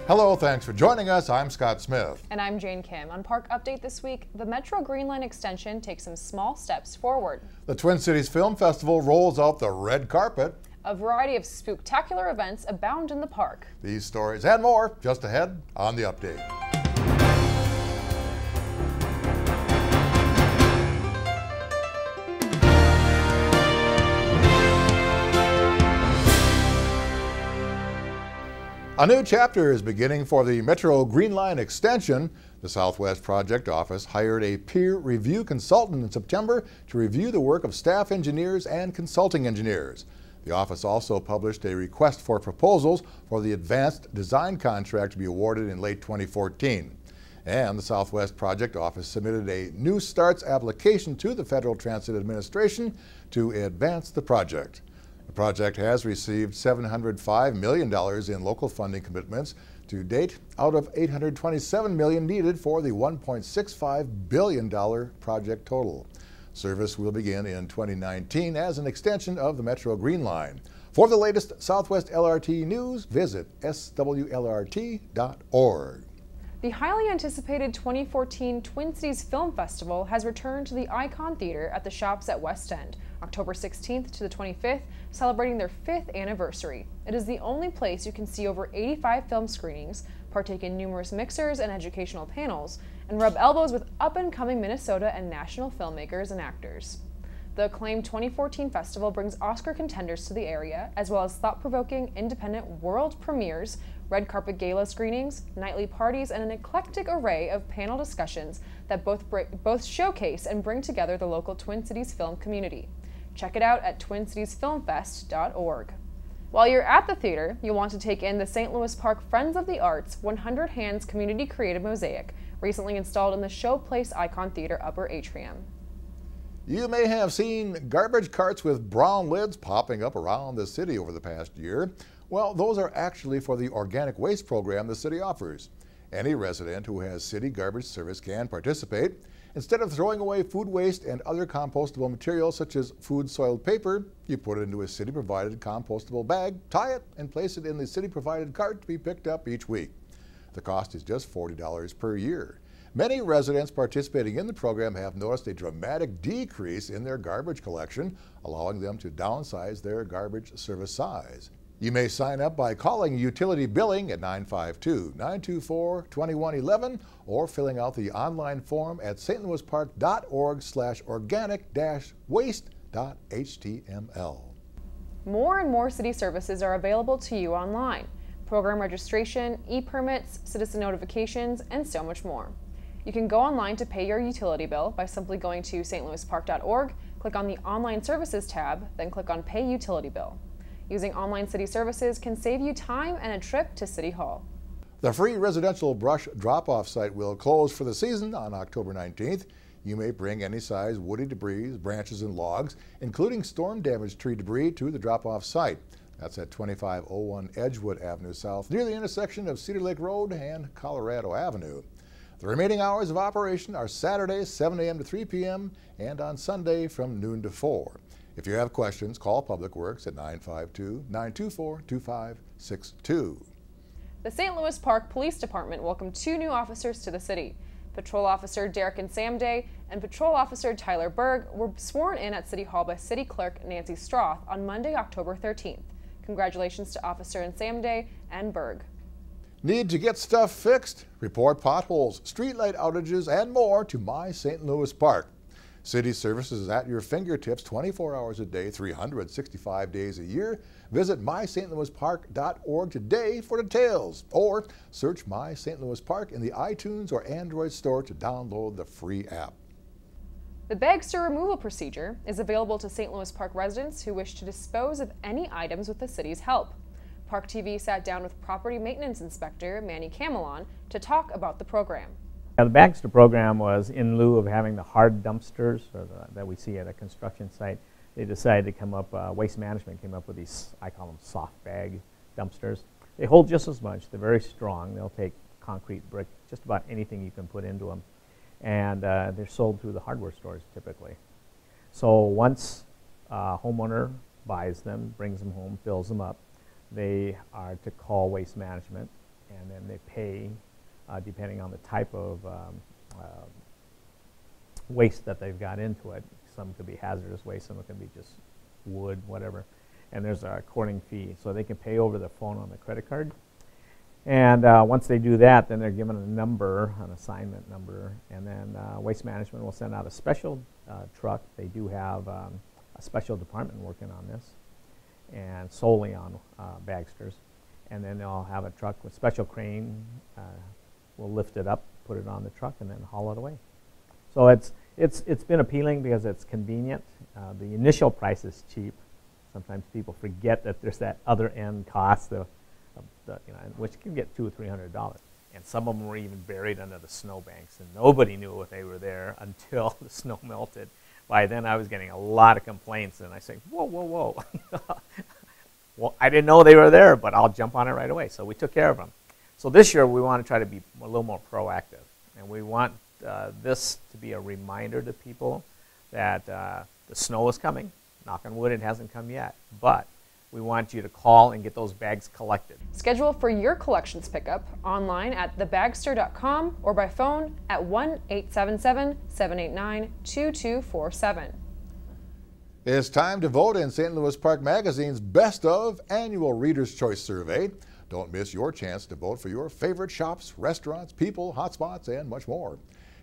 Hello, thanks for joining us. I'm Scott Smith. And I'm Jane Kim. On Park Update this week, the Metro Green Line extension takes some small steps forward. The Twin Cities Film Festival rolls out the red carpet. A variety of spooktacular events abound in the park. These stories and more just ahead on the update. A new chapter is beginning for the Metro Green Line extension. The Southwest Project Office hired a peer review consultant in September to review the work of staff engineers and consulting engineers. The office also published a request for proposals for the advanced design contract to be awarded in late 2014. And the Southwest Project Office submitted a New Starts application to the Federal Transit Administration to advance the project. The project has received $705 million in local funding commitments to date out of $827 million needed for the $1.65 billion project total. Service will begin in 2019 as an extension of the Metro Green Line. For the latest Southwest LRT news, visit swlrt.org. The highly anticipated 2014 Twin Cities Film Festival has returned to the Icon Theater at the Shops at West End, October 16th to the 25th, celebrating their 5th anniversary. It is the only place you can see over 85 film screenings, partake in numerous mixers and educational panels, and rub elbows with up-and-coming Minnesota and national filmmakers and actors. The acclaimed 2014 festival brings Oscar contenders to the area, as well as thought-provoking independent world premieres, red carpet gala screenings, nightly parties, and an eclectic array of panel discussions that both showcase and bring together the local Twin Cities film community. Check it out at twincitiesfilmfest.org. While you're at the theater, you'll want to take in the St. Louis Park Friends of the Arts 100 Hands Community Creative Mosaic, recently installed in the Showplace Icon Theater upper atrium. You may have seen garbage carts with brown lids popping up around the city over the past year. Well, those are actually for the organic waste program the city offers. Any resident who has city garbage service can participate. Instead of throwing away food waste and other compostable materials such as food soiled paper, you put it into a city-provided compostable bag, tie it, and place it in the city-provided cart to be picked up each week. The cost is just $40 per year. Many residents participating in the program have noticed a dramatic decrease in their garbage collection, allowing them to downsize their garbage service size. You may sign up by calling utility billing at 952-924-2111 or filling out the online form at stlouispark.org/organic-waste.html. More and more city services are available to you online. Program registration, e-permits, citizen notifications, and so much more. You can go online to pay your utility bill by simply going to stlouispark.org, click on the Online Services tab, then click on Pay Utility Bill. Using online city services can save you time and a trip to City Hall. The free residential brush drop-off site will close for the season on October 19th. You may bring any size woody debris, branches, and logs, including storm-damaged tree debris, to the drop-off site. That's at 2501 Edgewood Avenue South, near the intersection of Cedar Lake Road and Colorado Avenue. The remaining hours of operation are Saturday, 7 a.m. to 3 p.m., and on Sunday from noon to 4. If you have questions, call Public Works at 952-924-2562. The St. Louis Park Police Department welcomed 2 new officers to the city. Patrol Officer Derek and Samday and Patrol Officer Tyler Berg were sworn in at City Hall by City Clerk Nancy Stroth on Monday, October 13th. Congratulations to Officer and Samday and Berg. Need to get stuff fixed? Report potholes, streetlight outages, and more to My St. Louis Park. City services at your fingertips 24 hours a day, 365 days a year. Visit mystlouispark.org today for details, or search My St. Louis Park in the iTunes or Android store to download the free app. The bagster removal procedure is available to St. Louis Park residents who wish to dispose of any items with the city's help. Park TV sat down with Property Maintenance Inspector Manny Camelon to talk about the program. The Baxter program was in lieu of having the hard dumpsters that we see at a construction site. They decided to come up, Waste Management came up with these, I call them soft bag dumpsters. They hold just as much. They're very strong. They'll take concrete, brick, just about anything you can put into them. And they're sold through the hardware stores typically. So once a homeowner buys them, brings them home, fills them up, they are to call Waste Management, and then they pay depending on the type of waste that they've got into it. Some could be hazardous waste, some could be just wood, whatever. And there's a according fee, so they can pay over the phone on the credit card. And once they do that, then they're given a number, an assignment number, and then Waste Management will send out a special truck. They do have a special department working on this, and solely on bagsters. And then they'll have a truck with special crane, will lift it up, put it on the truck, and then haul it away. So it's been appealing because it's convenient. The initial price is cheap. Sometimes people forget that there's that other end cost, which can get $200 or $300. And some of them were even buried under the snowbanks, and nobody knew if they were there until the snow melted. By then, I was getting a lot of complaints, and I said, "Whoa, whoa, whoa!" Well, I didn't know they were there, but I'll jump on it right away. So we took care of them. So this year, we want to try to be a little more proactive, and we want this to be a reminder to people that the snow is coming. Knock on wood, it hasn't come yet, but we want you to call and get those bags collected. Schedule for your collections pickup online at thebagster.com or by phone at 1-877-789-2247. It's time to vote in St. Louis Park Magazine's Best of Annual Reader's Choice Survey. Don't miss your chance to vote for your favorite shops, restaurants, people, hotspots, and much more.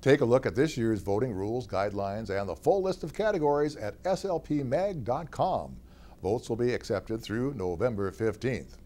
Take a look at this year's voting rules, guidelines, and the full list of categories at slpmag.com. Votes will be accepted through November 15th.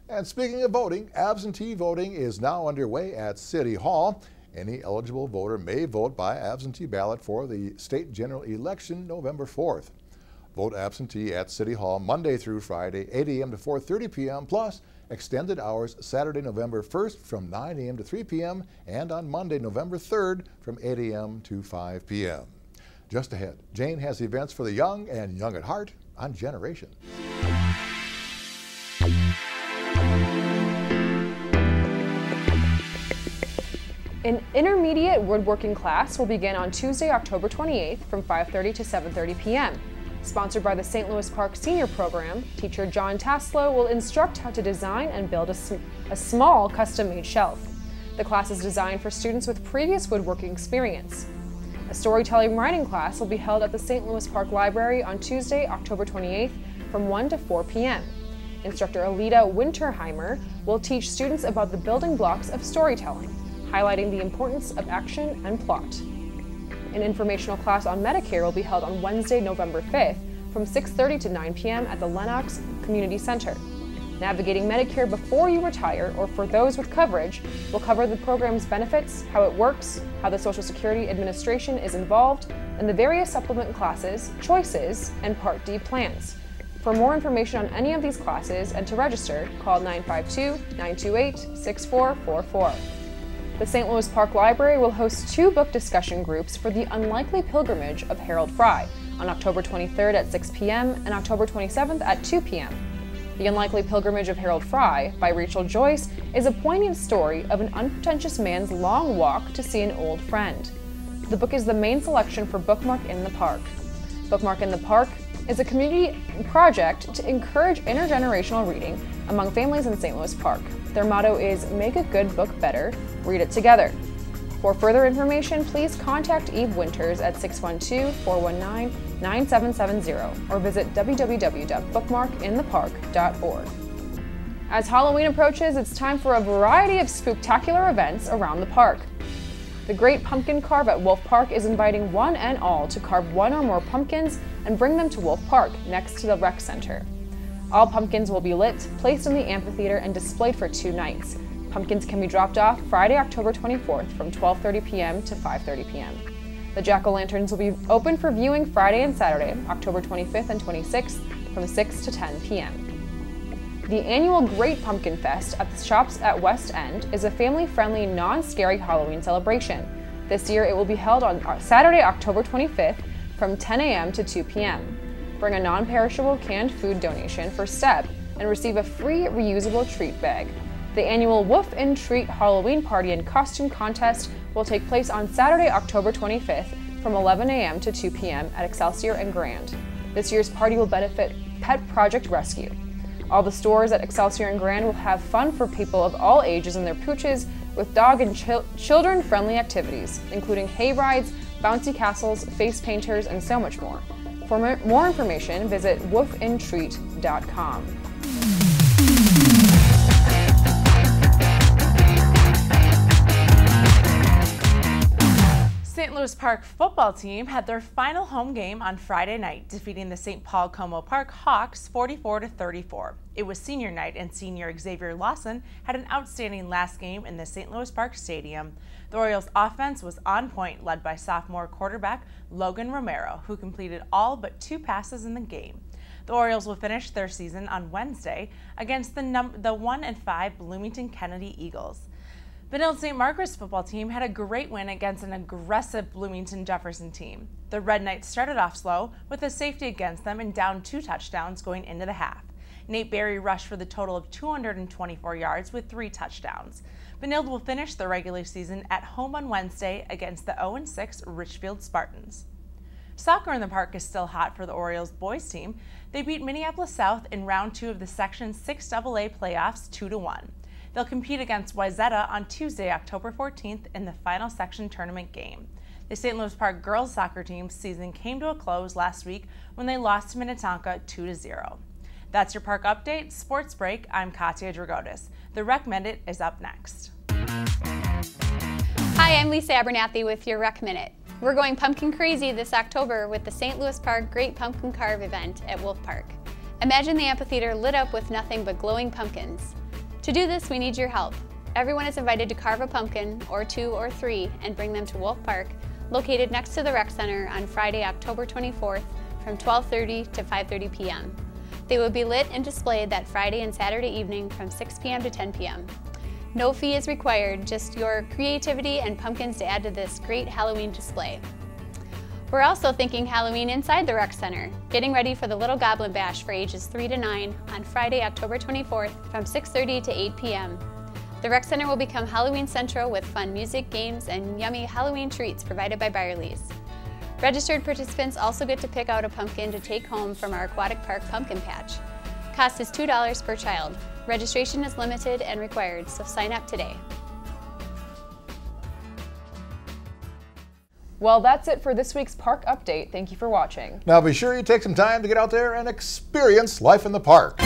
And speaking of voting, absentee voting is now underway at City Hall. Any eligible voter may vote by absentee ballot for the state general election November 4th. Vote absentee at City Hall Monday through Friday, 8 a.m. to 4:30 p.m., plus extended hours Saturday, November 1st from 9 a.m. to 3 p.m. and on Monday, November 3rd from 8 a.m. to 5 p.m. Just ahead, Jane has events for the young and young at heart on Generation. An intermediate woodworking class will begin on Tuesday, October 28th from 5:30 to 7:30 p.m. Sponsored by the St. Louis Park Senior Program, teacher John Taslow will instruct how to design and build a small custom-made shelf. The class is designed for students with previous woodworking experience. A storytelling writing class will be held at the St. Louis Park Library on Tuesday, October 28th from 1 to 4 p.m. Instructor Alita Winterheimer will teach students about the building blocks of storytelling, highlighting the importance of action and plot. An informational class on Medicare will be held on Wednesday, November 5th from 6:30 to 9 p.m. at the Lenox Community Center. Navigating Medicare before you retire or for those with coverage will cover the program's benefits, how it works, how the Social Security Administration is involved, and the various supplement classes, choices, and Part D plans. For more information on any of these classes and to register, call 952-928-6444. The St. Louis Park Library will host 2 book discussion groups for The Unlikely Pilgrimage of Harold Fry on October 23rd at 6 p.m. and October 27th at 2 p.m. The Unlikely Pilgrimage of Harold Fry by Rachel Joyce is a poignant story of an unpretentious man's long walk to see an old friend. The book is the main selection for Bookmark in the Park. Bookmark in the Park is a community project to encourage intergenerational reading among families in St. Louis Park. Their motto is "Make a good book better, read it together." For further information, please contact Eve Winters at 612-419-9770 or visit www.bookmarkinthepark.org. As Halloween approaches, it's time for a variety of spooktacular events around the park. The Great Pumpkin Carve at Wolf Park is inviting one and all to carve 1 or more pumpkins and bring them to Wolf Park next to the rec center. All pumpkins will be lit, placed in the amphitheater, and displayed for 2 nights. Pumpkins can be dropped off Friday, October 24th from 12:30 p.m. to 5:30 p.m. The jack-o'-lanterns will be open for viewing Friday and Saturday, October 25th and 26th from 6 to 10 p.m. The annual Great Pumpkin Fest at the Shops at West End is a family-friendly, non-scary Halloween celebration. This year it will be held on Saturday, October 25th from 10 a.m. to 2 p.m. Bring a non-perishable canned food donation for STEP and receive a free reusable treat bag. The annual Woof and Treat Halloween Party and Costume Contest will take place on Saturday, October 25th from 11 a.m. to 2 p.m. at Excelsior and Grand. This year's party will benefit Pet Project Rescue. All the stores at Excelsior and Grand will have fun for people of all ages and their pooches with dog and children-friendly activities, including hay rides, bouncy castles, face painters, and so much more. For more information, visit woofintreat.com. St. Louis Park football team had their final home game on Friday night, defeating the St. Paul Como Park Hawks 44-34. It was senior night, and senior Xavier Lawson had an outstanding last game in the St. Louis Park Stadium. The Orioles' offense was on point, led by sophomore quarterback Logan Romero, who completed all but 2 passes in the game. The Orioles will finish their season on Wednesday against the 1-5 Bloomington Kennedy Eagles. Benilde St. Margaret's football team had a great win against an aggressive Bloomington Jefferson team. The Red Knights started off slow with a safety against them and down 2 touchdowns going into the half. Nate Berry rushed for the total of 224 yards with 3 touchdowns. Benilde will finish the regular season at home on Wednesday against the 0-6 Richfield Spartans. Soccer in the park is still hot for the Orioles boys team. They beat Minneapolis South in round 2 of the Section 6AA playoffs 2-1. They'll compete against Wayzata on Tuesday, October 14th in the final section tournament game. The St. Louis Park girls soccer team's season came to a close last week when they lost to Minnetonka 2-0. That's your park update. Sports Break, I'm Katya Dragotis. The Rec Minute is up next. Hi, I'm Lisa Abernathy with your Rec Minute. We're going pumpkin crazy this October with the St. Louis Park Great Pumpkin Carve event at Wolf Park. Imagine the amphitheater lit up with nothing but glowing pumpkins. To do this, we need your help. Everyone is invited to carve a pumpkin, or 2 or 3, and bring them to Wolf Park, located next to the Rec Center on Friday, October 24th from 12:30 to 5:30 p.m. They will be lit and displayed that Friday and Saturday evening from 6 p.m. to 10 p.m. No fee is required, just your creativity and pumpkins to add to this great Halloween display. We're also thinking Halloween inside the Rec Center, getting ready for the Little Goblin Bash for ages 3 to 9 on Friday, October 24th from 6:30 to 8 p.m. The Rec Center will become Halloween Central with fun music, games, and yummy Halloween treats provided by Byerly's. Registered participants also get to pick out a pumpkin to take home from our Aquatic Park Pumpkin Patch. Cost is $2 per child. Registration is limited and required, so sign up today. Well, that's it for this week's Park Update. Thank you for watching. Now be sure you take some time to get out there and experience life in the park.